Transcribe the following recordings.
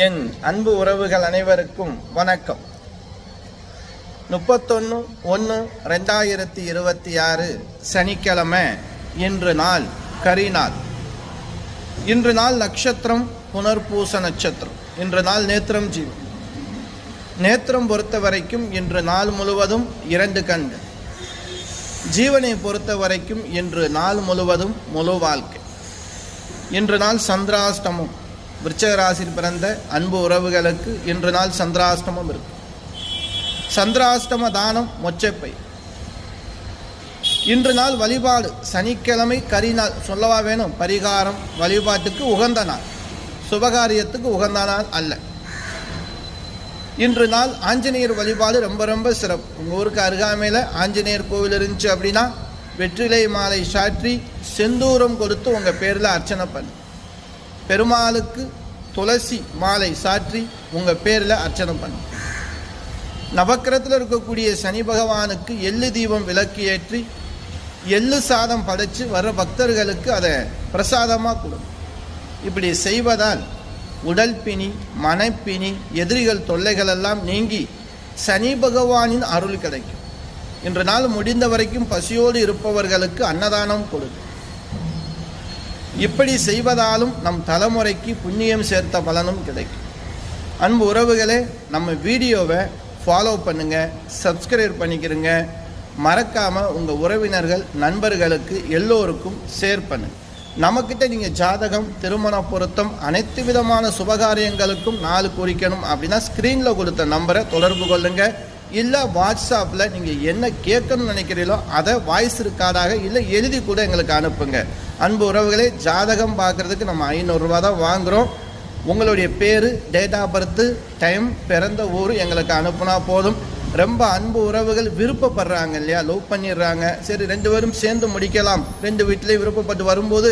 என் அன்பு உறவுகள் அனைவருக்கும் வணக்கம். 31/1/2026 சனிக்கிழமை. இன்று நாள் கரிநாள். இன்று நாள் நட்சத்திரம் புனர்பூச நட்சத்திரம். இன்று நாள் நேத்திரம் ஜீவன். நேத்திரம் பொறுத்த வரைக்கும் இன்று நாள் முழுவதும் 2 கண்கள். ஜீவனை பொறுத்த வரைக்கும் இன்று நாள் முழுவதும் முழு வாழ்க்கை. இன்று நாள் சந்திராஷ்டமம். விருச்சிக ராசியில் பிறந்த அன்பு உறவுகளுக்கு இன்று நாள் சந்திராஷ்டமம் இருக்கு. சந்திராஷ்டம தானம் மொச்சப்பை. இன்று நாள் வழிபாடு சனிக்கிழமை கரிநாள். சொல்லவா வேணும்? பரிகாரம் வழிபாட்டுக்கு உகந்த நாள், சுபகாரியத்துக்கு உகந்த நாள் அல்ல. இன்று நாள் ஆஞ்சநேயர் வழிபாடு ரொம்ப ரொம்ப சிறப்பு. உங்கள் ஊருக்கு அருகாமையில் ஆஞ்சநேயர் கோவில் இருந்துச்சு அப்படின்னா வெற்றிலை மாலை சாற்றி செந்தூரம் கொடுத்து உங்கள் பேரில் அர்ச்சனை பண்ணு. பெருமாளுக்கு துளசி மாலை சாற்றி உங்கள் பேரில் அர்ச்சனை பண்ணு. நவக்கிரத்தில் இருக்கக்கூடிய சனி பகவானுக்கு எள்ளு தீபம் விளக்கு ஏற்றி எள்ளு சாதம் படைச்சு வர்ற பக்தர்களுக்கு அதை பிரசாதமாக கொடுக்கும். இப்படி செய்வதால் உடல் பிணி, மனப்பிணி, எதிரிகள் தொல்லைகள் எல்லாம் நீங்கி சனி பகவானின் அருள் கிடைக்கும். இன்று நாள் முடிந்த வரைக்கும் பசியோடு இருப்பவர்களுக்கு அன்னதானம் கொடுக்கும். இப்படி செய்வதாலும் நம் தலைமுறைக்கு புண்ணியம் சேர்த்த பலனும் கிடைக்கும். அன்பு உறவுகளே, நம்ம வீடியோவை ஃபாலோ பண்ணுங்கள், சப்ஸ்கிரைப் பண்ணிக்கிறங்க. மறக்காமல் உங்கள் உறவினர்கள் நண்பர்களுக்கு எல்லோருக்கும் ஷேர் பண்ணுங்கள். நம்மக்கிட்ட நீங்கள் ஜாதகம், திருமண பொருத்தம், அனைத்து விதமான சுபகாரியங்களுக்கும் நாள் குறிக்கணும் அப்படின்னா ஸ்க்ரீனில் கொடுத்த நம்பரை தொடர்பு கொள்ளுங்கள். இல்லை வாட்ஸ்அப்பில் நீங்கள் என்ன கேட்கணும்னு நினைக்கிறீங்களோ அதை வாய்ஸ் ரெக்கார்டாக இல்லை எழுதி கூட எங்களுக்கு அனுப்புங்க. அன்பு உறவுகளே, ஜாதகம் பார்க்குறதுக்கு நம்ம 500 ரூபா தான் வாங்குகிறோம். உங்களுடைய பேர், டேட் ஆஃப் பர்த்து, டைம், பிறந்த ஊர் எங்களுக்கு அனுப்புனா போதும். ரொம்ப அன்பு உறவுகள் விருப்பப்படுறாங்க இல்லையா, லவ் பண்ணிடுறாங்க. சரி 2 பேரும் சேர்ந்து முடிக்கலாம். 2 வீட்டிலையும் விருப்பப்பட்டு வரும்போது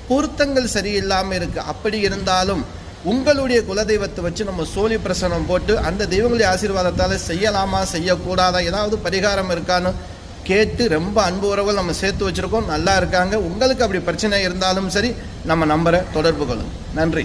பொருத்தங்கள் சரியில்லாமல் இருக்குது. அப்படி இருந்தாலும் உங்களுடைய குலதெய்வத்தை வச்சு நம்ம சோழி பிரசனம் போட்டு அந்த தெய்வங்களுடைய ஆசீர்வாதத்தால் செய்யலாமா செய்யக்கூடாதா, ஏதாவது பரிகாரம் இருக்கான்னு கேட்டு ரொம்ப அன்பு உறவுகள் நம்ம சேர்த்து வச்சுருக்கோம். நல்லா இருக்காங்க. உங்களுக்கு அப்படி பிரச்சனை இருந்தாலும் சரி நம்ம நம்பரை தொடர்பு கொள்ளுங்க. நன்றி.